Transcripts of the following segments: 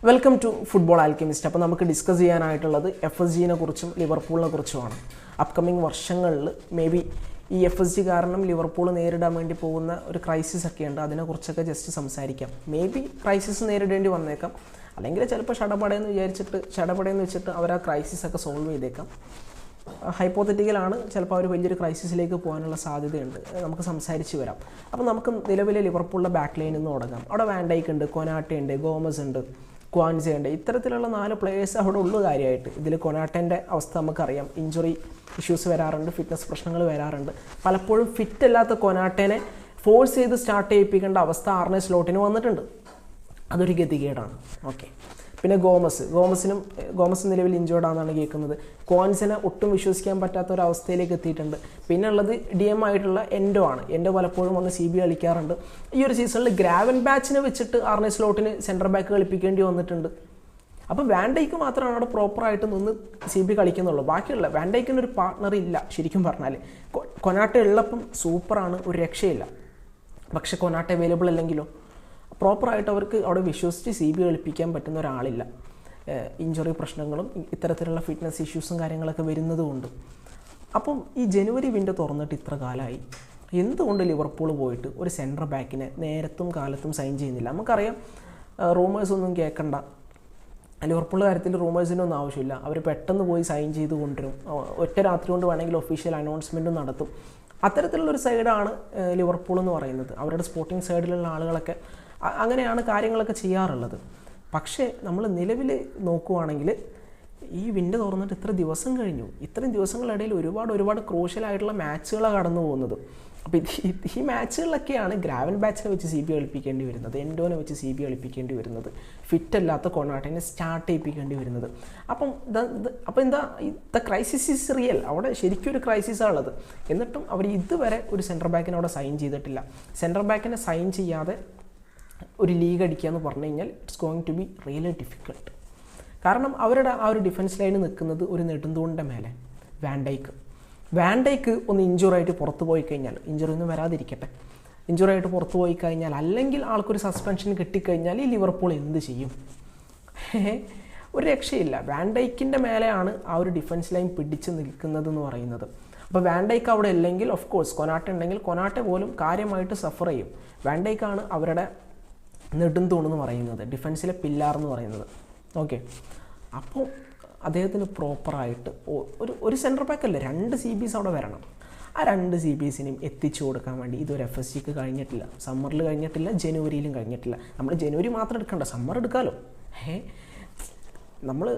Welcome to football Alchemist. അപ്പോൾ നമുക്ക് discuss ചെയ്യാനായിട്ടുള്ളത് FSGനെ കുറിച്ചും ലിവർപൂളിനെ കുറിച്ചുമാണ്. അപ്കമിങ് വർഷങ്ങളിൽ മേ ബി ഈ FSG കാരണം ലിവർപൂൾ നേരിടാൻ വേണ്ടി പോകുന്ന ഒരു ക്രൈസിസ് ഒക്കെ ഉണ്ട്. അതിനെക്കുറിച്ചൊക്കെ ജസ്റ്റ് സംസാരിക്കാം. മേ ബി ക്രൈസിസ് നേരിടേണ്ടി വന്നേക്കാം, അല്ലെങ്കിൽ ചിലപ്പോൾ ഷടപടയെന്ന് വെച്ചിട്ട് അവർ ആ ക്രൈസിസ് ഒക്കെ സോൾവ് ചെയ്തേക്കാം. ഹൈപ്പോത്തറ്റിക്കലാണ്, ചിലപ്പോൾ അവർ വലിയൊരു ക്രൈസിസിലേക്ക് പോകാനുള്ള സാധ്യതയുണ്ട്. നമുക്ക് സംസാരിച്ച് വരാം. അപ്പോൾ നമുക്ക് നിലവിലെ ലിവർപൂളിൻ്റെ ബാക്ക് ലൈനിൽ നിന്ന് തുടങ്ങാം. അവിടെ വാൻ ഡൈക്ക് ഉണ്ട്, കൊനാട്ടെ ഉണ്ട്, ഗോമസ് ഉണ്ട്, ക്വാൻസെ ഉണ്ട്. ഇത്തരത്തിലുള്ള 4 പ്ലേയേഴ്സ് അവിടെ ഉള്ള കാര്യമായിട്ട്. ഇതിൽ കൊനാട്ടേൻ്റെ അവസ്ഥ നമുക്കറിയാം, ഇഞ്ചുറി ഇഷ്യൂസ് വരാറുണ്ട്, ഫിറ്റ്നസ് പ്രശ്നങ്ങൾ വരാറുണ്ട്. പലപ്പോഴും ഫിറ്റ് അല്ലാത്ത കൊനാട്ടേനെ ഫോഴ്സ് ചെയ്ത് സ്റ്റാർട്ട് ചെയ്യിപ്പിക്കേണ്ട അവസ്ഥ ആർനെ സ്ലോട്ടിന് വന്നിട്ടുണ്ട്. അതൊരു ഗതികേടാണ്. ഓക്കെ, പിന്നെ ഗോമസ് നിലവിൽ ഇഞ്ചേർഡ് ആണെന്നാണ് കേൾക്കുന്നത്. ക്വാൻസിനെ ഒട്ടും വിശ്വസിക്കാൻ പറ്റാത്ത ഒരു അവസ്ഥയിലേക്ക് എത്തിയിട്ടുണ്ട്. പിന്നെ ഉള്ളത് DM ആയിട്ടുള്ള എൻഡോ ആണ്. എൻഡോ പലപ്പോഴും വന്ന് CB കളിക്കാറുണ്ട്. ഈ ഒരു സീസണിൽ ഗ്രാവൻ ബാച്ചിനെ വെച്ചിട്ട് ആർനെ സ്ലോട്ടിന് സെൻറ്റർ ബാക്ക് കളിപ്പിക്കേണ്ടി വന്നിട്ടുണ്ട്. അപ്പോൾ വാൻഡൈക്ക് മാത്രമാണ് അവിടെ പ്രോപ്പറായിട്ട് നിന്ന് CB കളിക്കുന്നുള്ളൂ. ബാക്കിയുള്ള വാൻഡൈക്കിന് ഒരു പാർട്ട്ണർ ഇല്ല ശരിക്കും പറഞ്ഞാൽ. കൊനാട്ടെ ഉള്ളപ്പം സൂപ്പറാണ്, ഒരു രക്ഷയില്ല. പക്ഷെ കൊനാട്ടെ അവൈലബിൾ അല്ലെങ്കിലോ പ്രോപ്പറായിട്ട് അവർക്ക് അവിടെ വിശ്വസിച്ച് CB കളിപ്പിക്കാൻ പറ്റുന്ന ഒരാളില്ല. ഇഞ്ചുറി പ്രശ്നങ്ങളും ഇത്തരത്തിലുള്ള ഫിറ്റ്നസ് ഇഷ്യൂസും കാര്യങ്ങളൊക്കെ വരുന്നതുകൊണ്ട്. അപ്പം ഈ ജനുവരി വിൻഡോ തുറന്നിട്ട് ഇത്ര കാലമായി, എന്തുകൊണ്ട് ലിവർപൂൾ പോയിട്ട് ഒരു സെൻട്രൽ ബാക്കിനെ നേരത്തും കാലത്തും സൈൻ ചെയ്യുന്നില്ല? നമുക്കറിയാം, റൂമേഴ്സ് ഒന്നും കേൾക്കണ്ട. ലിവർപൂൾ കാര്യത്തിൽ റൂമേഴ്സിൻ്റെ ഒന്നും ആവശ്യമില്ല. അവർ പെട്ടെന്ന് പോയി സൈൻ ചെയ്ത് കൊണ്ടുവരും. ഒറ്റ രാത്രി കൊണ്ട് വേണമെങ്കിൽ ഒഫീഷ്യൽ അനൗൺസ്മെൻറ്റും നടത്തും. അത്തരത്തിലുള്ളൊരു സൈഡാണ് ലിവർപൂൾ എന്ന് പറയുന്നത്. അവരുടെ സ്പോർട്ടിംഗ് സൈഡിലുള്ള ആളുകളൊക്കെ അങ്ങനെയാണ് കാര്യങ്ങളൊക്കെ ചെയ്യാറുള്ളത്. പക്ഷേ നമ്മൾ നിലവിൽ നോക്കുവാണെങ്കിൽ ഈ വിൻഡോ തുറന്നിട്ട് ഇത്ര ദിവസം കഴിഞ്ഞു. ഇത്രയും ദിവസങ്ങളിടയിൽ ഒരുപാട് ക്രൂഷ്യലായിട്ടുള്ള മാച്ചുകളാണ് കടന്നു പോകുന്നത്. അപ്പോൾ ഈ മാച്ചുകളിലൊക്കെയാണ് ഗ്രാവൻ ബാച്ചിനെ വെച്ച് CB കളിപ്പിക്കേണ്ടി വരുന്നത്, എൻഡോനെ വെച്ച് CB കളിപ്പിക്കേണ്ടി വരുന്നത്, ഫിറ്റല്ലാത്ത കൊനാട്ടിനെ സ്റ്റാർട്ട് ചെയ്യിപ്പിക്കേണ്ടി വരുന്നത്. അപ്പം എന്താ ദ ക്രൈസിസ് ഈസ് റിയൽ. അവിടെ ശരിക്കും ഒരു ക്രൈസിസാണ് ഉള്ളത്. എന്നിട്ടും അവർ ഇതുവരെ ഒരു സെൻറ്റർ ബാക്കിനെ അവിടെ സൈൻ ചെയ്തിട്ടില്ല. സെൻറ്റർ ബാക്കിനെ സൈൻ ചെയ്യാതെ ഒരു ലീഗ് അടിക്കുക എന്ന് പറഞ്ഞു കഴിഞ്ഞാൽ it's going to be really difficult. കാരണം അവരുടെ ആ ഒരു ഡിഫൻസ് ലൈന് നിൽക്കുന്നത് ഒരു നെടുന്തൂണിൻ്റെ മേലെ. വാൻഡൈക്ക് ഒന്ന് ഇഞ്ചുറായിട്ട് പുറത്ത് പോയി കഴിഞ്ഞാൽ, ഇഞ്ചുറി ഒന്നും വരാതിരിക്കട്ടെ, ഇഞ്ചുറായിട്ട് പുറത്ത് പോയി കഴിഞ്ഞാൽ, അല്ലെങ്കിൽ ആൾക്കൊരു സസ്പെൻഷൻ കിട്ടിക്കഴിഞ്ഞാൽ ഈ ലിവർപൂൾ എന്ത് ചെയ്യും? ഒരു രക്ഷയില്ല. വാൻഡൈക്കിൻ്റെ മേലെയാണ് ആ ഒരു ഡിഫൻസ് ലൈൻ പിടിച്ച് നിൽക്കുന്നതെന്ന് പറയുന്നത്. അപ്പോൾ വാൻഡൈക്ക് അവിടെ ഇല്ലെങ്കിൽ ഓഫ് കോഴ്സ് കൊനാട്ടെ ഉണ്ടെങ്കിൽ കൊനാട്ടെ പോലും കാര്യമായിട്ട് സഫർ ചെയ്യും. വാൻഡൈക്കാണ് അവരുടെ നെടുന്തൂണെന്ന് പറയുന്നത്, ഡിഫൻസിലെ പില്ലാർ എന്ന് പറയുന്നത്. ഓക്കെ, അപ്പോൾ അദ്ദേഹത്തിന് പ്രോപ്പറായിട്ട് ഒരു സെൻറ്റർ ബാക്ക് അല്ല, 2 CBs അവിടെ വരണം. ആ 2 CBസിനെയും എത്തിച്ചു കൊടുക്കാൻ വേണ്ടി ഇതൊരു FSGക്ക് കഴിഞ്ഞിട്ടില്ല. സമ്മറിൽ കഴിഞ്ഞിട്ടില്ല, ജനുവരിയിലും കഴിഞ്ഞിട്ടില്ല. നമ്മൾ ജനുവരി മാത്രം എടുക്കണ്ട, സമ്മർ എടുക്കാമല്ലോ. നമ്മൾ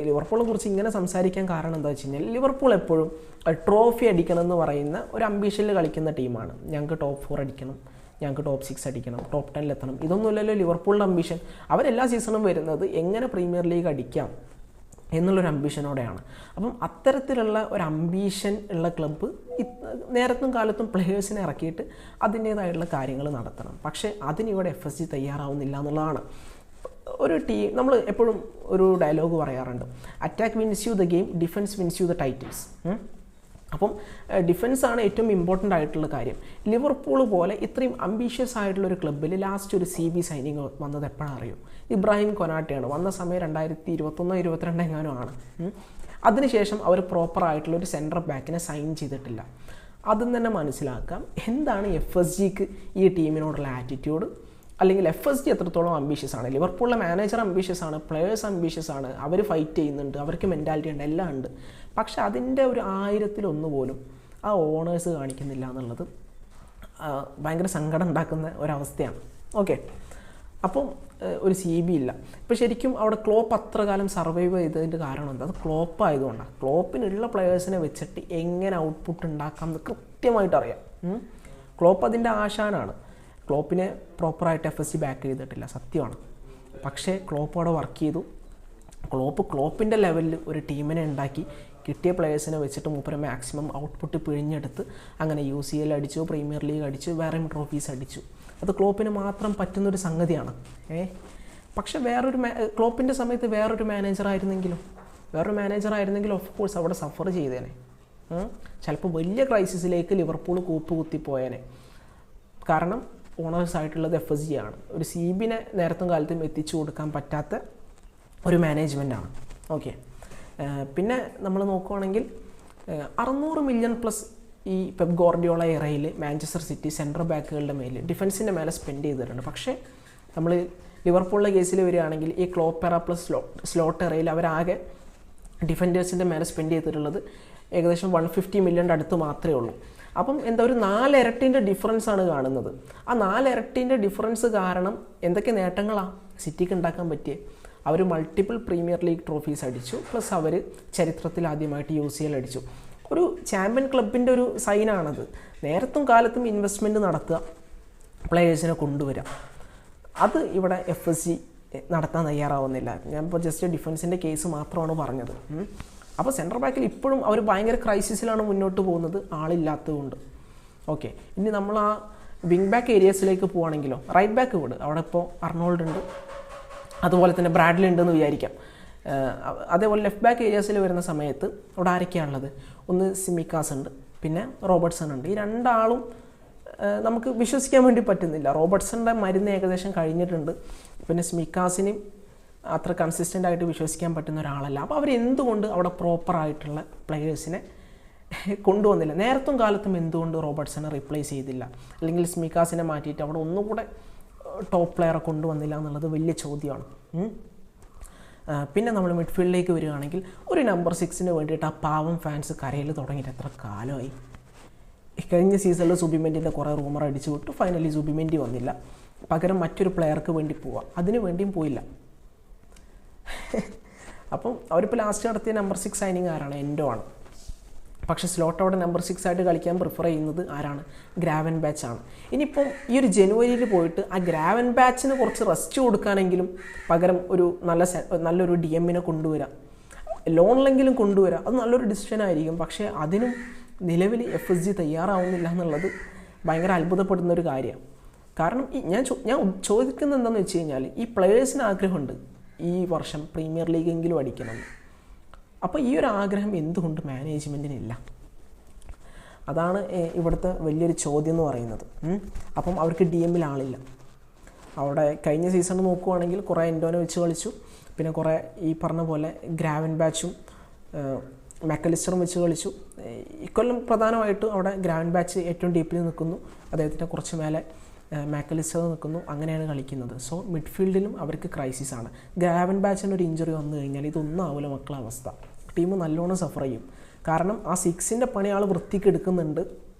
ലിവർപൂളിനെ കുറിച്ച് ഇങ്ങനെ സംസാരിക്കാൻ കാരണം എന്താ വെച്ച് കഴിഞ്ഞാൽ, ലിവർപൂൾ എപ്പോഴും ട്രോഫി അടിക്കണം എന്ന് പറയുന്ന ഒരു അംബീഷനിൽ കളിക്കുന്ന ടീമാണ്. ഞങ്ങൾക്ക് ടോപ്പ് 4 അടിക്കണം, ഞങ്ങൾക്ക് ടോപ്പ് 6 അടിക്കണം, ടോപ്പ് 10 എത്തണം. ഇതൊന്നുമില്ലല്ലോ ലിവർപൂളിൻ്റെ അംബീഷൻ. അവരെല്ലാ സീസണും വരുന്നത് എങ്ങനെ പ്രീമിയർ ലീഗ് അടിക്കാം എന്നുള്ളൊരു അംബീഷനോടെയാണ്. അപ്പം അത്തരത്തിലുള്ള ഒരു അംബീഷൻ ഉള്ള ക്ലബ്ബ് നേരത്തും കാലത്തും പ്ലെയേഴ്സിനെ ഇറക്കിയിട്ട് അതിൻ്റേതായിട്ടുള്ള കാര്യങ്ങൾ നടത്തണം. പക്ഷേ അതിനിവിടെ FSG തയ്യാറാവുന്നില്ല എന്നുള്ളതാണ്. ഒരു ടീം, നമ്മൾ എപ്പോഴും ഒരു ഡയലോഗ് പറയാറുണ്ട്, attack wins you the game, defence wins you the titles. അപ്പം ഡിഫൻസാണ് ഏറ്റവും ഇമ്പോർട്ടൻ്റ് ആയിട്ടുള്ള കാര്യം. ലിവർപൂൾ പോലെ ഇത്രയും അംബീഷ്യസ് ആയിട്ടുള്ളൊരു ക്ലബ്ബിൽ ലാസ്റ്റ് ഒരു CB സൈനിങ് വന്നത് എപ്പോഴാണ് അറിയും? ഇബ്രാഹിം കൊനാട്ടെയാണ്. വന്ന സമയം 2021-22 എങ്ങാനും ആണ്. അതിനുശേഷം അവർ പ്രോപ്പറായിട്ടുള്ളൊരു സെൻറ്റർ ബാക്കിനെ സൈൻ ചെയ്തിട്ടില്ല. അതും തന്നെ മനസ്സിലാക്കാം എന്താണ് FSGക്ക് ഈ ടീമിനോടുള്ള ആറ്റിറ്റ്യൂഡ്, അല്ലെങ്കിൽ FSG എത്രത്തോളം അംബീഷ്യസ് ആണ്. ലിവർപൂളിലെ മാനേജർ അംബീഷ്യസ് ആണ്, പ്ലെയേഴ്സ് അംബീഷ്യസ് ആണ്, അവർ ഫൈറ്റ് ചെയ്യുന്നുണ്ട്, അവർക്ക് മെൻറ്റാലിറ്റി ഉണ്ട്, എല്ലാം ഉണ്ട്. പക്ഷെ അതിൻ്റെ ഒരു 1000-1 പോലും ആ ഓണേഴ്സ് കാണിക്കുന്നില്ല എന്നുള്ളത് ഭയങ്കര സങ്കടം ഉണ്ടാക്കുന്ന ഒരവസ്ഥയാണ്. ഓക്കെ, അപ്പം ഒരു CB ഇല്ല. ഇപ്പോൾ ശരിക്കും അവിടെ ക്ലോപ്പ് അത്ര കാലം സർവൈവ് ചെയ്തതിൻ്റെ കാരണം എന്താ? അത് ക്ലോപ്പ് ആയതുകൊണ്ടാണ്. ക്ലോപ്പിനുള്ള പ്ലെയേഴ്സിനെ വെച്ചിട്ട് എങ്ങനെ ഔട്ട്പുട്ട് ഉണ്ടാക്കാം എന്ന് കൃത്യമായിട്ട് അറിയാം. ക്ലോപ്പ് അതിൻ്റെ ആശാനാണ്. ക്ലോപ്പിനെ പ്രോപ്പറായിട്ട് FSG ബാക്ക് ചെയ്തിട്ടില്ല, സത്യമാണ്. പക്ഷേ ക്ലോപ്പ് അവിടെ വർക്ക് ചെയ്തു. ക്ലോപ്പിൻ്റെ ലെവലിൽ ഒരു ടീമിനെ ഉണ്ടാക്കി, കിട്ടിയ പ്ലെയേഴ്സിനെ വെച്ചിട്ട് മൂപ്പരെ മാക്സിമം ഔട്ട്പുട്ട് പിഴിഞ്ഞെടുത്ത് അങ്ങനെ UCL അടിച്ചു, പ്രീമിയർ ലീഗ് അടിച്ചു, വേറെയും ട്രോഫീസ് അടിച്ചു. അത് ക്ലോപ്പിന് മാത്രം പറ്റുന്നൊരു സംഗതിയാണ്. പക്ഷെ ക്ലോപ്പിൻ്റെ സമയത്ത് വേറൊരു മാനേജർ ആയിരുന്നെങ്കിലും ഓഫ് കോഴ്സ് അവിടെ സഫർ ചെയ്തേനെ. ചിലപ്പോൾ വലിയ ക്രൈസിസിലേക്ക് ലിവർപൂൾ കൂപ്പ് കുത്തിപ്പോയേനെ. കാരണം ഓണേഴ്സ് ആയിട്ടുള്ളത് FSG ആണ്. ഒരു CBനെ നേരത്തും കാലത്തും എത്തിച്ചു കൊടുക്കാൻ പറ്റാത്ത ഒരു മാനേജ്മെൻറ്റാണ്. ഓക്കെ, പിന്നെ നമ്മൾ നോക്കുകയാണെങ്കിൽ 600 മില്യൺ പ്ലസ് ഈ പെപ് ഗോർഡിയോള ഇറയിൽ മാഞ്ചസ്റ്റർ സിറ്റി സെൻട്രൽ ബാക്കുകളുടെ മേൽ ഡിഫൻസിൻ്റെ മേലെ സ്പെൻഡ് ചെയ്തിട്ടുണ്ട്. പക്ഷേ നമ്മൾ ലിവർപൂളിൻ്റെ കേസിൽ വരികയാണെങ്കിൽ ഈ ക്ലോപ്പ് എറ പ്ലസ് സ്ലോട്ട് എറയിൽ അവരാകെ ഡിഫൻഡേഴ്സിൻ്റെ മേലെ സ്പെൻഡ് ചെയ്തിട്ടുള്ളത് ഏകദേശം 150 മില്യൻ്റെ അടുത്ത് മാത്രമേ ഉള്ളൂ. അപ്പം എന്താ ഒരു 4 ഇരട്ടിൻ്റെ ഡിഫറൻസാണ് കാണുന്നത്. ആ 4 ഇരട്ടിൻ്റെ ഡിഫറൻസ് കാരണം എന്തൊക്കെ നേട്ടങ്ങളാണ് സിറ്റിക്ക് ഉണ്ടാക്കാൻ പറ്റിയത്? അവർ മൾട്ടിപ്പിൾ പ്രീമിയർ ലീഗ് ട്രോഫീസ് അടിച്ചു, പ്ലസ് അവർ ചരിത്രത്തിൽ ആദ്യമായിട്ട് UCL അടിച്ചു. ഒരു ചാമ്പ്യൻ ക്ലബിൻ്റെ ഒരു സൈനാണത്. നേരത്തും കാലത്തും ഇൻവെസ്റ്റ്മെൻറ്റ് നടത്തുക, പ്ലെയേഴ്സിനെ കൊണ്ടുവരിക. അത് ഇവിടെ FSG നടത്താൻ തയ്യാറാവുന്നില്ല. ഞാനിപ്പോൾ ജസ്റ്റ് ഡിഫൻസിൻ്റെ കേസ് മാത്രമാണ് പറഞ്ഞത്. അപ്പോൾ സെൻട്രൽ ബാക്കിൽ ഇപ്പോഴും അവർ ഭയങ്കര ക്രൈസിസിലാണ് മുന്നോട്ട് പോകുന്നത്, ആളില്ലാത്തതുകൊണ്ട്. ഓക്കെ, ഇനി നമ്മൾ ആ വിങ് ബാക്ക് ഏരിയസിലേക്ക് പോവുകയാണെങ്കിലോ, റൈറ്റ് ബാക്ക് വിട്, അവിടെ ഇപ്പോൾ അർണോൾഡ് ഉണ്ട്, അതുപോലെ തന്നെ ബ്രാഡ്ലി ഉണ്ടെന്ന് വിചാരിക്കാം. അതേപോലെ ലെഫ്റ്റ് ബാക്ക് ഏരിയാസിൽ വരുന്ന സമയത്ത് അവിടെ ആരൊക്കെയാണുള്ളത്? ഒന്ന് സിമിക്കാസ് ഉണ്ട്, പിന്നെ റോബർട്ട്സൺ ഉണ്ട്. ഈ രണ്ടാളും നമുക്ക് വിശ്വസിക്കാൻ വേണ്ടി പറ്റുന്നില്ല. റോബർട്ട്സൻ്റെ മരുന്ന് ഏകദേശം കഴിഞ്ഞിട്ടുണ്ട്, പിന്നെ സ്മിക്കാസിനും അത്ര കൺസിസ്റ്റൻ്റ് ആയിട്ട് വിശ്വസിക്കാൻ പറ്റുന്ന ഒരാളല്ല. അപ്പോൾ അവരെന്തുകൊണ്ട് അവിടെ പ്രോപ്പറായിട്ടുള്ള പ്ലെയേഴ്സിനെ കൊണ്ടുവന്നില്ല? നേരത്തും കാലത്തും എന്തുകൊണ്ട് റോബർട്ട്സനെ റീപ്ലേസ് ചെയ്തില്ല, അല്ലെങ്കിൽ സ്മിക്കാസിനെ മാറ്റിയിട്ട് അവിടെ ഒന്നുകൂടെ ടോപ്പ് പ്ലെയറെ കൊണ്ടുവന്നില്ല എന്നുള്ളത് വലിയ ചോദ്യമാണ്. പിന്നെ നമ്മൾ മിഡ്ഫീൽഡിലേക്ക് വരികയാണെങ്കിൽ ഒരു നമ്പർ 6 വേണ്ടിയിട്ട് ആ പാവം ഫാൻസ് കരയിൽ തുടങ്ങിയിട്ട് എത്ര കാലമായി. കഴിഞ്ഞ സീസണിൽ സുബിമെൻറ്റിൻ്റെ കുറേ റൂമർ അടിച്ചു വിട്ടു, ഫൈനലി സുബിമെൻറ്റി വന്നില്ല, പകരം മറ്റൊരു പ്ലെയർക്ക് വേണ്ടി പോവാം, അതിനു വേണ്ടിയും പോയില്ല. അപ്പം അവരിപ്പോൾ ലാസ്റ്റ് നടത്തിയ നമ്പർ 6 സൈനിങ് ആരാണ്? എൻഡോ ആണ്. പക്ഷേ സ്ലോട്ട് അവിടെ നമ്പർ 6 ആയിട്ട് കളിക്കാൻ പ്രിഫർ ചെയ്യുന്നത് ആരാണ്? ഗ്രാവൻ ബാച്ച് ആണ്. ഇനിയിപ്പം ഈ ഒരു ജനുവരിയിൽ പോയിട്ട് ആ ഗ്രാവൻ ബാച്ചിന് കുറച്ച് റെസ്റ്റ് കൊടുക്കാനെങ്കിലും പകരം ഒരു നല്ലൊരു DM-നെ കൊണ്ടുവരാം, ലോണിലെങ്കിലും കൊണ്ടുവരാം, അത് നല്ലൊരു ഡിസിഷൻ ആയിരിക്കും. പക്ഷേ അതിനും നിലവിൽ FSG തയ്യാറാവുന്നില്ല എന്നുള്ളത് ഭയങ്കര അത്ഭുതപ്പെടുന്നൊരു കാര്യമാണ്. കാരണം ഞാൻ ചോദിക്കുന്നത് എന്താണെന്ന് വെച്ച് കഴിഞ്ഞാൽ, ഈ പ്ലെയേഴ്സിന് ആഗ്രഹമുണ്ട് ഈ വർഷം പ്രീമിയർ ലീഗെങ്കിലും അടിക്കണം. അപ്പോൾ ഈ ഒരു ആഗ്രഹം എന്തുകൊണ്ട് മാനേജ്മെൻറ്റിനില്ല? അതാണ് ഇവിടുത്തെ വലിയൊരു ചോദ്യം എന്ന് പറയുന്നത്. അപ്പം അവർക്ക് DM-ൽ ആളില്ല. അവിടെ കഴിഞ്ഞ സീസൺ നോക്കുവാണെങ്കിൽ കുറേ എൻഡോനെ വെച്ച് കളിച്ചു, പിന്നെ കുറേ ഈ പറഞ്ഞ പോലെ ഗ്രാവൻ ബാച്ചും മാക്കലിസ്റ്ററും വെച്ച് കളിച്ചു. ഇക്കൊല്ലം പ്രധാനമായിട്ടും അവിടെ ഗ്രാവൻ ബാച്ച് ഏറ്റവും ഡീപ്പിൽ നിൽക്കുന്നു, അദ്ദേഹത്തിൻ്റെ കുറച്ച് മേലെ മാക്കലിസ്റ്റർ നിൽക്കുന്നു, അങ്ങനെയാണ് കളിക്കുന്നത്. സോ മിഡ്ഫീൽഡിലും അവർക്ക് ക്രൈസിസാണ്. ഗ്രാവൻ ബാച്ചിന് ഒരു ഇഞ്ചുറി വന്നു കഴിഞ്ഞാൽ ഇതൊന്നും ആവില്ല മക്കളെ അവസ്ഥ. ടീം നല്ലോണം സഫർ ചെയ്യും. കാരണം ആ 6ൻ്റെ പണി ആൾ വൃത്തിക്ക് എടുക്കുന്നുണ്ട്,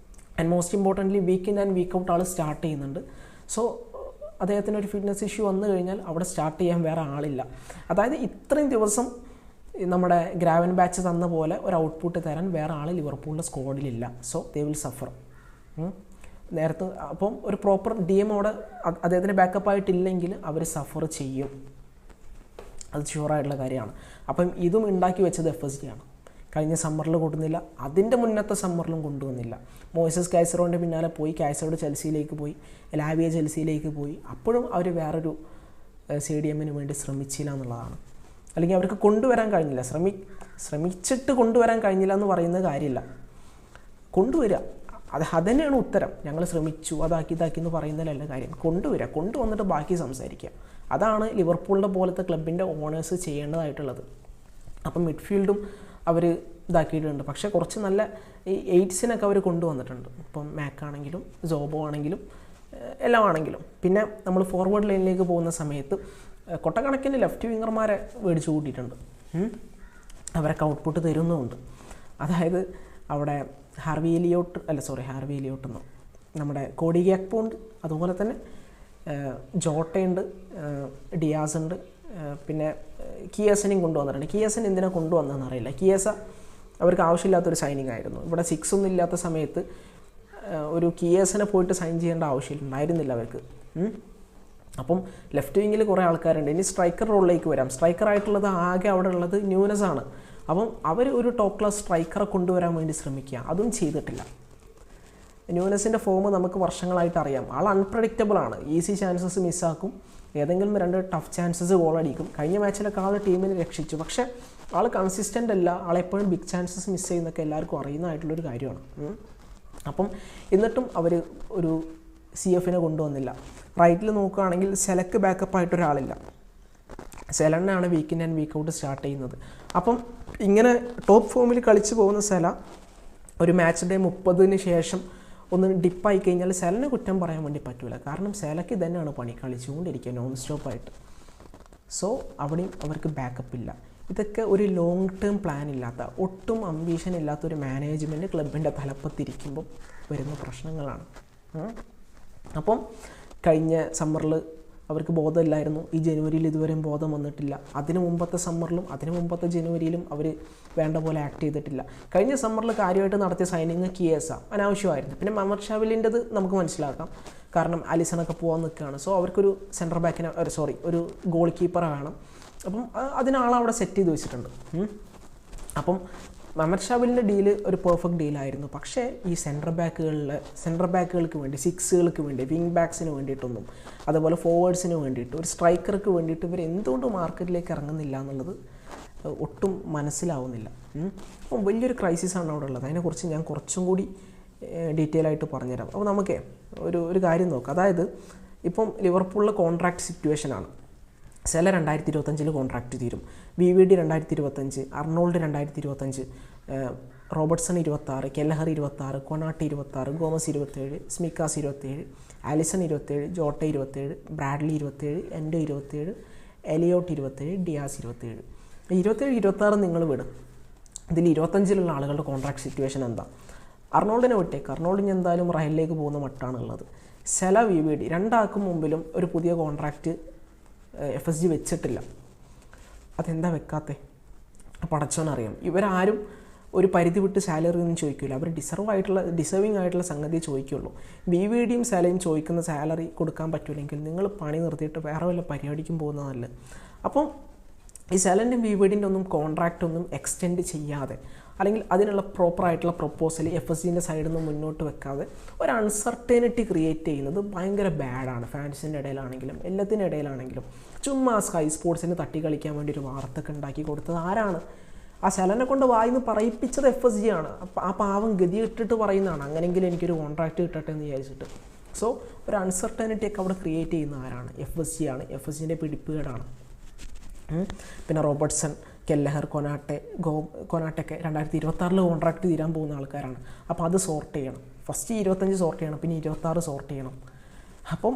and most importantly week in and week out ആൾ സ്റ്റാർട്ട് ചെയ്യുന്നുണ്ട്. സോ അദ്ദേഹത്തിന് ഒരു ഫിറ്റ്നസ് ഇഷ്യൂ വന്നു കഴിഞ്ഞാൽ അവിടെ സ്റ്റാർട്ട് ചെയ്യാൻ വേറെ ആളില്ല. അതായത് ഇത്രയും ദിവസം നമ്മുടെ ഗ്രാവൻ ബാച്ച് തന്ന പോലെ ഒരു ഔട്ട്പുട്ട് തരാൻ വേറെ ആൾ ലിവർപൂളിൻ്റെ സ്ക്വാഡിലില്ല. So they will suffer. നേരത്തെ അപ്പം ഒരു പ്രോപ്പർ DM അവിടെ അദ്ദേഹത്തിന് ബാക്കപ്പ് ആയിട്ടില്ലെങ്കിൽ അവർ സഫർ ചെയ്യും, അത് ഷുവറായിട്ടുള്ള കാര്യമാണ്. അപ്പം ഇതും ഉണ്ടാക്കി വെച്ചത് FSG ആണ്. കഴിഞ്ഞ സമ്മറിൽ കൊണ്ടുവന്നില്ല, അതിൻ്റെ മുന്നത്തെ സമ്മറിലും കൊണ്ടുവന്നില്ല. മോയിസസ് കായ്സറോൻ്റെ പിന്നാലെ പോയി, കായ്സറോട് ചെൽസിയിലേക്ക് പോയി, ലാവിയ ചെൽസിയിലേക്ക് പോയി. അപ്പോഴും അവർ വേറൊരു CDM-ന് വേണ്ടി ശ്രമിച്ചില്ല എന്നുള്ളതാണ്. അല്ലെങ്കിൽ അവർക്ക് കൊണ്ടുവരാൻ കഴിഞ്ഞില്ല. ശ്രമിച്ചിട്ട് കൊണ്ടുവരാൻ കഴിഞ്ഞില്ല എന്ന് പറയുന്ന കാര്യമില്ല. കൊണ്ടുവരിക, അത് തന്നെയാണ് ഉത്തരം. ഞങ്ങൾ ശ്രമിച്ചു, ഇതാക്കി എന്ന് പറയുന്നതിലല്ല കാര്യം. കൊണ്ടുവന്നിട്ട് ബാക്കി സംസാരിക്കുക. അതാണ് ലിവർപൂളിൻ്റെ പോലത്തെ ക്ലബിൻ്റെ ഓണേഴ്സ് ചെയ്യേണ്ടതായിട്ടുള്ളത്. അപ്പം മിഡ്ഫീൽഡും അവർ ഇതാക്കിയിട്ടുണ്ട്. പക്ഷേ കുറച്ച് നല്ല ഈ 8സിനൊക്കെ അവർ കൊണ്ടുവന്നിട്ടുണ്ട്. ഇപ്പം മാക്കാണെങ്കിലും ജോബോ ആണെങ്കിലും എല്ലാം ആണെങ്കിലും. പിന്നെ നമ്മൾ ഫോർവേഡ് ലൈനിലേക്ക് പോകുന്ന സമയത്ത് കൊട്ടക്കണക്കിന് ലെഫ്റ്റ് വിങ്ങർമാരെ മേടിച്ചു കൂട്ടിയിട്ടുണ്ട്. അവരൊക്കെ ഔട്ട്പുട്ട് തരുന്നുമുണ്ട്. അതായത് അവിടെ ഹാർവി എലിയോട്ടെന്നോ നമ്മുടെ കോഡി ഗ്യാക്പോ ഉണ്ട്, അതുപോലെ തന്നെ ജോട്ടയുണ്ട്, ഡിയാസ് ഉണ്ട്, പിന്നെ കിയസനെയും കൊണ്ടുവന്നിട്ടുണ്ട്. കിയസൻ എന്തിനാ കൊണ്ടുവന്നതെന്ന് അറിയില്ല. കിയസ അവർക്ക് ആവശ്യമില്ലാത്തൊരു സൈനിങ് ആയിരുന്നു. ഇവിടെ 6 ഒന്നും ഇല്ലാത്ത സമയത്ത് ഒരു കിയസനെ പോയിട്ട് സൈൻ ചെയ്യേണ്ട ആവശ്യമുണ്ടായിരുന്നില്ല അവർക്ക്. അപ്പം ലെഫ്റ്റ് വിങ്ങിൽ കുറേ ആൾക്കാരുണ്ട്. ഇനി സ്ട്രൈക്കർ റോളിലേക്ക് വരാം. സ്ട്രൈക്കറായിട്ടുള്ളത് ആകെ അവിടെ ഉള്ളത് ന്യൂനസാണ്. അപ്പം അവർ ഒരു ടോപ്പ് ക്ലാസ് സ്ട്രൈക്കറെ കൊണ്ടുവരാൻ വേണ്ടി ശ്രമിക്കുക, അതും ചെയ്തിട്ടില്ല. ന്യൂനസിൻ്റെ ഫോം നമുക്ക് വർഷങ്ങളായിട്ട് അറിയാം. ആൾ അൺപ്രഡിക്റ്റബിൾ ആണ്. ഈസി ചാൻസസ് മിസ്സാക്കും, ഏതെങ്കിലും 2 ടഫ് ചാൻസസ് ഗോൾ അടിക്കും. കഴിഞ്ഞ മാച്ചിലൊക്കെ ആൾ ടീമിനെ രക്ഷിച്ചു. പക്ഷേ ആൾ കൺസിസ്റ്റൻ്റ് അല്ല, ആളെപ്പോഴും ബിഗ് ചാൻസസ് മിസ് ചെയ്യുന്നൊക്കെ എല്ലാവർക്കും അറിയുന്നതായിട്ടുള്ളൊരു കാര്യമാണ്. അപ്പം എന്നിട്ടും അവർ ഒരു CFനെ കൊണ്ടുവന്നില്ല. റൈറ്റിൽ നോക്കുകയാണെങ്കിൽ സെലക്ക് ബാക്കപ്പായിട്ടൊരാളില്ല. സെലനാണ് week in and week out start ചെയ്യുന്നത്. അപ്പം ഇങ്ങനെ ടോപ്പ് ഫോമിൽ കളിച്ച് പോകുന്ന സെല ഒരു മാച്ച് ഡേ 30-ന് ശേഷം ഒന്ന് ഡിപ്പായി കഴിഞ്ഞാൽ സെലനെ കുറ്റം പറയാൻ വേണ്ടി പറ്റില്ല. കാരണം സെലയ്ക്ക് തന്നെയാണ് പണി, കളിച്ചുകൊണ്ടിരിക്കുക നോൺ സ്റ്റോപ്പായിട്ട്. സോ അവിടെയും അവർക്ക് ബാക്കപ്പ് ഇല്ല. ഇതൊക്കെ ഒരു ലോങ് ടേം പ്ലാൻ ഇല്ലാത്ത, ഒട്ടും അംബീഷൻ ഇല്ലാത്ത ഒരു മാനേജ്മെൻറ്റ് ക്ലബിൻ്റെ തലപ്പത്തിരിക്കുമ്പം വരുന്ന പ്രശ്നങ്ങളാണ്. അപ്പം കഴിഞ്ഞ സമ്മറിൽ അവർക്ക് ബോധമില്ലായിരുന്നു. ഈ ജനുവരിയിൽ ഇതുവരെയും ബോധം വന്നിട്ടില്ല. അതിന് മുമ്പത്തെ സമ്മറിലും അതിന് മുമ്പത്തെ ജനുവരിയിലും അവർ വേണ്ട പോലെ ആക്ട് ചെയ്തിട്ടില്ല. കഴിഞ്ഞ സമ്മറിൽ കാര്യമായിട്ട് നടത്തിയ സൈനിങ് കിയേസ അനാവശ്യമായിരുന്നു. പിന്നെ മമർ ഷാവിലിൻ്റെത് നമുക്ക് മനസ്സിലാക്കാം, കാരണം അലിസണൊക്കെ പോകാൻ നിൽക്കുകയാണ്. സോ അവർക്കൊരു സെൻറ്റർ ബാക്കിനെ ഒരു ഗോൾ കീപ്പറെ വേണം. അപ്പം അതിനാളവിടെ സെറ്റ് ചെയ്ത് വെച്ചിട്ടുണ്ട്. അപ്പം മമർ ഷാവിലിൻ്റെ ഡീല് ഒരു പെർഫെക്റ്റ് ഡീലായിരുന്നു. പക്ഷേ ഈ സെൻറ്റർ ബാക്കുകൾക്ക് വേണ്ടി, സിക്സുകൾക്ക് വേണ്ടി, വിങ് ബാക്സിന് വേണ്ടിയിട്ടൊന്നും, അതുപോലെ ഫോർവേഡ്സിന് വേണ്ടിയിട്ട്, ഒരു സ്ട്രൈക്കർക്ക് വേണ്ടിയിട്ട് ഇവർ എന്തുകൊണ്ട് മാർക്കറ്റിലേക്ക് ഇറങ്ങുന്നില്ല എന്നുള്ളത് ഒട്ടും മനസ്സിലാവുന്നില്ല. അപ്പം വലിയൊരു ക്രൈസിസാണ് അവിടെ ഉള്ളത്. അതിനെക്കുറിച്ച് ഞാൻ കുറച്ചും കൂടി ഡീറ്റെയിൽ ആയിട്ട് പറഞ്ഞുതരാം. അപ്പോൾ നമുക്ക് ഒരു കാര്യം നോക്കാം. അതായത് ഇപ്പം ലിവർപൂളിലെ കോൺട്രാക്ട് സിറ്റുവേഷനാണ്. സെല 2025 കോൺട്രാക്റ്റ് തീരും. VVD 2025, Arnold 2025, Robertson 26, Kelleher 26, Konate 26, Gomez 27, Tsimikas 27, Alisson 27, Jota 27, Bradley 27, Endo 27, Elliott 27, Diaz 27. 27-26 നിങ്ങൾ വിടും. ഇതിൽ 25-ലുള്ള ആളുകളുടെ കോൺട്രാക്ട് സിറ്റുവേഷൻ എന്താ? അർണോൾഡിനെ വിട്ടേക്ക്. അർണോൾഡിന് എന്തായാലും റയലിലേക്ക് പോകുന്ന മട്ടാണുള്ളത്. സെല VVD രണ്ടാൾക്കും മുമ്പിലും ഒരു പുതിയ കോൺട്രാക്റ്റ് FSG വെച്ചിട്ടില്ല. അതെന്താ വെക്കാത്തേ? പടച്ചോനറിയാം. ഇവരാരും ഒരു പരിധി വിട്ട് സാലറി ഒന്നും ചോദിക്കില്ല. അവർ ഡിസേർവിങ് ആയിട്ടുള്ള സംഗതി ചോദിക്കുള്ളൂ. VVDയും സെലയും ചോദിക്കുന്ന സാലറി കൊടുക്കാൻ പറ്റില്ലെങ്കിൽ നിങ്ങൾ പണി നിർത്തിയിട്ട് വേറെ വല്ല പരിപാടിക്കും പോകുന്നതല്ല. അപ്പം ഈ സെലൻ്റെയും VVDൻ്റെ ഒന്നും കോൺട്രാക്റ്റ് ഒന്നും എക്സ്റ്റെൻഡ് ചെയ്യാതെ, അല്ലെങ്കിൽ അതിനുള്ള പ്രോപ്പറായിട്ടുള്ള പ്രൊപ്പോസൽ FSGൻ്റെ സൈഡിൽ നിന്ന് മുന്നോട്ട് വെക്കാതെ ഒരു അൺസർട്ടനിറ്റി ക്രിയേറ്റ് ചെയ്യുന്നത് ഭയങ്കര ബാഡാണ്. ഫാൻസിൻ്റെ ഇടയിലാണെങ്കിലും എല്ലാത്തിൻ്റെ ഇടയിലാണെങ്കിലും. ചുമ്മാ സ്കൈ സ്പോർട്സിന് തട്ടി കളിക്കാൻ വേണ്ടി ഒരു വാർത്തയൊക്കെ ഉണ്ടാക്കി കൊടുത്തത് ആരാണ്? ആ സെലനെ കൊണ്ട് വായിന്ന് പറയിപ്പിച്ചത് FSG ആണ്. ആ പാവം ഗതി ഇട്ടിട്ട് പറയുന്നതാണ്, അങ്ങനെയെങ്കിലും എനിക്കൊരു കോൺട്രാക്റ്റ് കിട്ടട്ടെ എന്ന് വിചാരിച്ചിട്ട്. സോ ഒരു അൺസർട്ടനിറ്റി ഒക്കെ അവിടെ ക്രിയേറ്റ് ചെയ്യുന്ന ആരാണ്? FSG ആണ്. FSGൻ്റെ പിടിപ്പുകേടാണ്. പിന്നെ റോബർട്ട്സൺ, കെല്ലഹർ, കൊനാട്ടൊക്കെ 2026 കോൺട്രാക്റ്റ് തീരാൻ പോകുന്ന ആൾക്കാരാണ്. അപ്പോൾ അത് സോർട്ട് ചെയ്യണം. ഫസ്റ്റ് 25 സോർട്ട് ചെയ്യണം, പിന്നെ 26 സോർട്ട് ചെയ്യണം. അപ്പം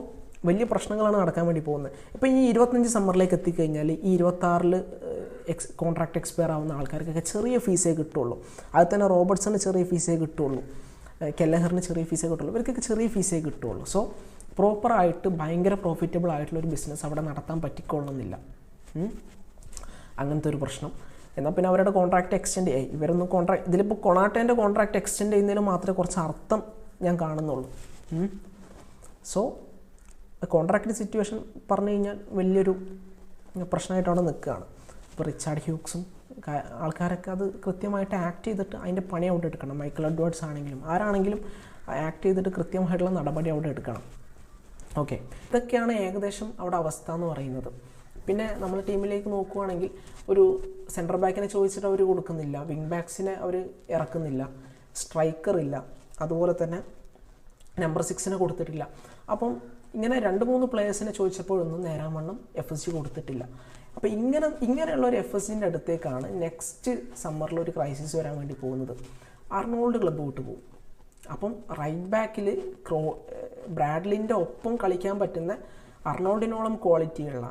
വലിയ പ്രശ്നങ്ങളാണ് നടക്കാൻ വേണ്ടി പോകുന്നത്. ഇപ്പോൾ ഈ 25 സമ്മറിലേക്ക് എത്തിക്കഴിഞ്ഞാൽ ഈ 26 കോൺട്രാക്റ്റ് എക്സ്പയർ ആവുന്ന ആൾക്കാർക്കൊക്കെ ചെറിയ ഫീസേ കിട്ടുള്ളൂ. അത് തന്നെ റോബർട്ട്സണ് ചെറിയ ഫീസേ കിട്ടുള്ളൂ, കെല്ലഹറിന് ചെറിയ ഫീസേ കിട്ടുള്ളൂ. ഇവർക്കൊക്കെ ചെറിയ ഫീസേ കിട്ടുള്ളൂ. സോ പ്രോപ്പറായിട്ട് ഭയങ്കര പ്രോഫിറ്റബിൾ ആയിട്ടുള്ളൊരു ബിസിനസ് അവിടെ നടത്താൻ പറ്റിക്കൊള്ളുന്നില്ല. അങ്ങനത്തെ ഒരു പ്രശ്നം. എന്നാൽ പിന്നെ അവരുടെ കോൺട്രാക്റ്റ് എക്സ്റ്റെൻഡ് ചെയ്യും. ഇവരൊന്നും ഇതിലിപ്പോൾ കൊണാട്ടേൻ്റെ കോൺട്രാക്റ്റ് എക്സ്റ്റെൻഡ് ചെയ്യുന്നതിന് മാത്രമേ കുറച്ച് അർത്ഥം ഞാൻ കാണുന്നുള്ളൂ. സോ കോൺട്രാക്റ്റ് സിറ്റുവേഷൻ പറഞ്ഞു കഴിഞ്ഞാൽ വലിയൊരു പ്രശ്നമായിട്ട് അവിടെ നിൽക്കുകയാണ്. ഇപ്പോൾ റിച്ചാർഡ് ഹ്യൂക്സും ആൾക്കാരൊക്കെ അത് കൃത്യമായിട്ട് ആക്ട് ചെയ്തിട്ട് അതിൻ്റെ പണി അവിടെ എടുക്കണം. മൈക്കിൾ എഡ്വേർഡ്സ് ആണെങ്കിലും ആരാണെങ്കിലും ആക്ട് ചെയ്തിട്ട് കൃത്യമായിട്ടുള്ള നടപടി അവിടെ എടുക്കണം. ഓക്കെ, ഇതൊക്കെയാണ് ഏകദേശം അവിടെ അവസ്ഥ എന്ന് പറയുന്നത്. പിന്നെ നമ്മൾ ടീമിലേക്ക് നോക്കുകയാണെങ്കിൽ ഒരു സെൻറ്റർ ബാക്കിനെ ചോദിച്ചിട്ട് അവർ കൊടുക്കുന്നില്ല, വിങ് ബാക്സിനെ അവർ ഇറക്കുന്നില്ല, സ്ട്രൈക്കർ ഇല്ല, അതുപോലെ തന്നെ നമ്പർ 6 കൊടുത്തിട്ടില്ല. അപ്പം ഇങ്ങനെ 2-3 പ്ലേയേഴ്സിനെ ചോദിച്ചപ്പോഴൊന്നും നേരാവണ്ണം FSG കൊടുത്തിട്ടില്ല. അപ്പോൾ ഇങ്ങനെയുള്ള ഒരു FSGൻ്റെ അടുത്തേക്കാണ് നെക്സ്റ്റ് സമ്മറിൽ ഒരു ക്രൈസിസ് വരാൻ വേണ്ടി പോകുന്നത്. അർണോൾഡ് ക്ലബ്ബ് വിട്ട് പോകും. അപ്പം റൈറ്റ് ബാക്കിൽ ബ്രാഡ്ലിൻ്റെ ഒപ്പം കളിക്കാൻ പറ്റുന്ന അർണോൾഡിനോളം ക്വാളിറ്റിയുള്ള,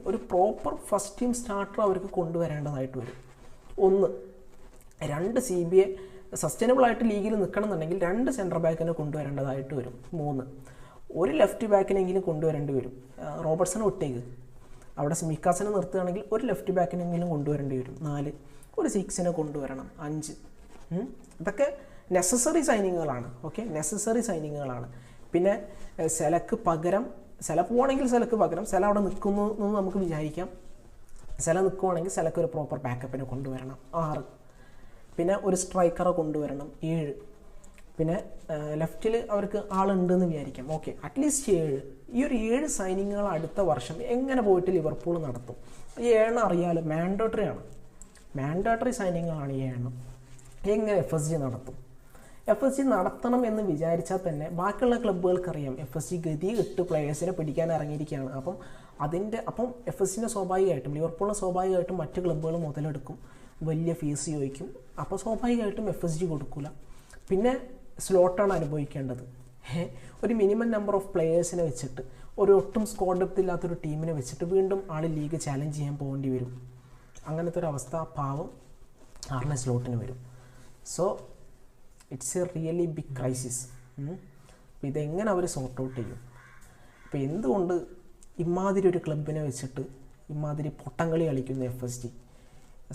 ഒരു പ്രോപ്പർ ഫസ്റ്റ് ടീം സ്റ്റാർട്ടർ അവർക്ക് കൊണ്ടുവരേണ്ടതായിട്ട് വരും. 1. 2 CBA സസ്റ്റൈനബിൾ ആയിട്ട് ലീഗിൽ നിൽക്കണമെന്നുണ്ടെങ്കിൽ 2 സെൻറ്റർ ബാക്കിനെ കൊണ്ടുവരേണ്ടതായിട്ട് വരും. 3. ഒരു ലെഫ്റ്റ് ബാക്കിനെങ്കിലും കൊണ്ടുവരേണ്ടി വരും. റോബർട്ട്സൺ വിട്ടേക്ക്, അവിടെ സ്മിക്കാസിനെ നിർത്തുകയാണെങ്കിൽ ഒരു ലെഫ്റ്റ് ബാക്കിനെങ്കിലും കൊണ്ടുവരേണ്ടി വരും. 4. ഒരു 6 കൊണ്ടുവരണം. 5. ഇതൊക്കെ നെസസറി സൈനിങ്ങുകളാണ്. ഓക്കെ, നെസസറി സൈനിങ്ങുകളാണ്. പിന്നെ സെലക്ക് പകരം, സെല പോവാണെങ്കിൽ സെലക്ക് പകരം സെല അവിടെ നിൽക്കുന്നു എന്ന് നമുക്ക് വിചാരിക്കാം. സെല നിൽക്കുവാണെങ്കിൽ സെലക്ക് ഒരു പ്രോപ്പർ ബാക്കപ്പിനെ കൊണ്ടുവരണം. 6. പിന്നെ ഒരു സ്ട്രൈക്കറെ കൊണ്ടുവരണം. 7. പിന്നെ ലെഫ്റ്റിൽ അവർക്ക് ആളുണ്ടെന്ന് വിചാരിക്കാം. Okay, at least 7. ഈ ഒരു 7 സൈനിങ്ങുകൾ അടുത്ത വർഷം എങ്ങനെ പോയിട്ട് ലിവർപൂൾ നടത്തും? ഈ 7 അറിയാലോ, മാൻഡേറ്ററി സൈനിങ്ങുകളാണ് ഈ 7. എങ്ങനെ FSG നടത്തും? FSG നടത്തണം എന്ന് വിചാരിച്ചാൽ തന്നെ ബാക്കിയുള്ള ക്ലബ്ബുകൾക്കറിയാം FSG ഗതി ഇട്ട് പ്ലേയേഴ്സിനെ പിടിക്കാൻ ഇറങ്ങിയിരിക്കുകയാണ്. അപ്പം അപ്പം എഫ് എസ് ജിനെ സ്വാഭാവികമായിട്ടും ലിവർപൂളിനെ സ്വാഭാവികമായിട്ടും മറ്റ് ക്ലബ്ബുകൾ മുതലെടുക്കും, വലിയ ഫീസ് ചോദിക്കും. അപ്പോൾ സ്വാഭാവികമായിട്ടും എഫ് എസ് ജി കൊടുക്കില്ല. പിന്നെ സ്ലോട്ടാണ് അനുഭവിക്കേണ്ടത്. ഒരു മിനിമം നമ്പർ ഓഫ് പ്ലെയേഴ്സിനെ വെച്ചിട്ട്, ഒരു ഒട്ടും സ്ക്വാഡ് ഡെപ്ത് ഇല്ലാത്തൊരു ടീമിനെ വെച്ചിട്ട് വീണ്ടും ആൾ ലീഗ് ചാലഞ്ച് ചെയ്യാൻ പോകേണ്ടി വരും. അങ്ങനത്തെ ഒരു അവസ്ഥ പാവം ആർനെ സ്ലോട്ടിന് വരും. So it's a really big crisis. അപ്പോൾ ഇതെങ്ങനെ അവർ സോർട്ട് ഔട്ട് ചെയ്യും? അപ്പോൾ എന്തുകൊണ്ട് ഇമാതിരി ഒരു ക്ലബിനെ വെച്ചിട്ട് ഇമാതിരി പൊട്ടംകളി കളിക്കുന്നു എഫ് എസ് ജി?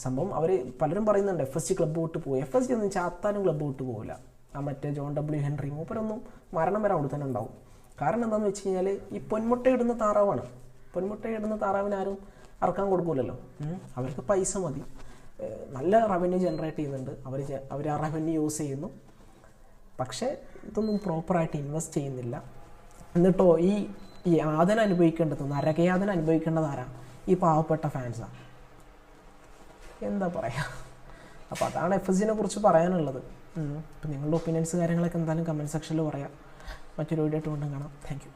സംഭവം അവർ പലരും പറയുന്നുണ്ട് എഫ് എസ് ജി ക്ലബ്ബ് വിട്ട് പോകും. എഫ് എസ് ജി ഒന്നും ചാത്താനും ക്ലബ്ബ് വിട്ട് പോകില്ല. ആ മറ്റേ ജോൺ ഡബ്ല്യു ഹെൻറി മൂപ്പരൊന്നും മരണം വരെ അവിടെ തന്നെ ഉണ്ടാവും. കാരണം എന്താണെന്ന് വെച്ച് കഴിഞ്ഞാൽ ഈ പൊന്മുട്ടയിടുന്ന താറാവാണ്. പൊന്മുട്ടയിടുന്ന താറാവിന് ആരും അറക്കാൻ കൊടുക്കില്ലല്ലോ. അവർക്ക് പൈസ മതി, നല്ല റവന്യൂ ജനറേറ്റ് ചെയ്യുന്നുണ്ട്, അവർ ആ റവന്യൂ യൂസ് ചെയ്യുന്നു. പക്ഷേ ഇതൊന്നും പ്രോപ്പറായിട്ട് ഇൻവെസ്റ്റ് ചെയ്യുന്നില്ല. എന്നിട്ടോ ഈ യാതന അനുഭവിക്കേണ്ടത്, നരകയാതന അനുഭവിക്കേണ്ടത് ആരാ? ഈ പാവപ്പെട്ട ഫാൻസാണ്. എന്താ പറയുക? അപ്പോൾ അതാണ് എഫ് എസ് ജിനെ കുറിച്ച് പറയാനുള്ളത്. അപ്പോൾ നിങ്ങളുടെ ഒപ്പീനിയൻസ് കാര്യങ്ങളൊക്കെ എന്തായാലും കമൻറ്റ് സെക്ഷനിൽ പറയാം. മറ്റൊരു വീഡിയോ ആയിട്ട് വീണ്ടും കാണാം. Thank you.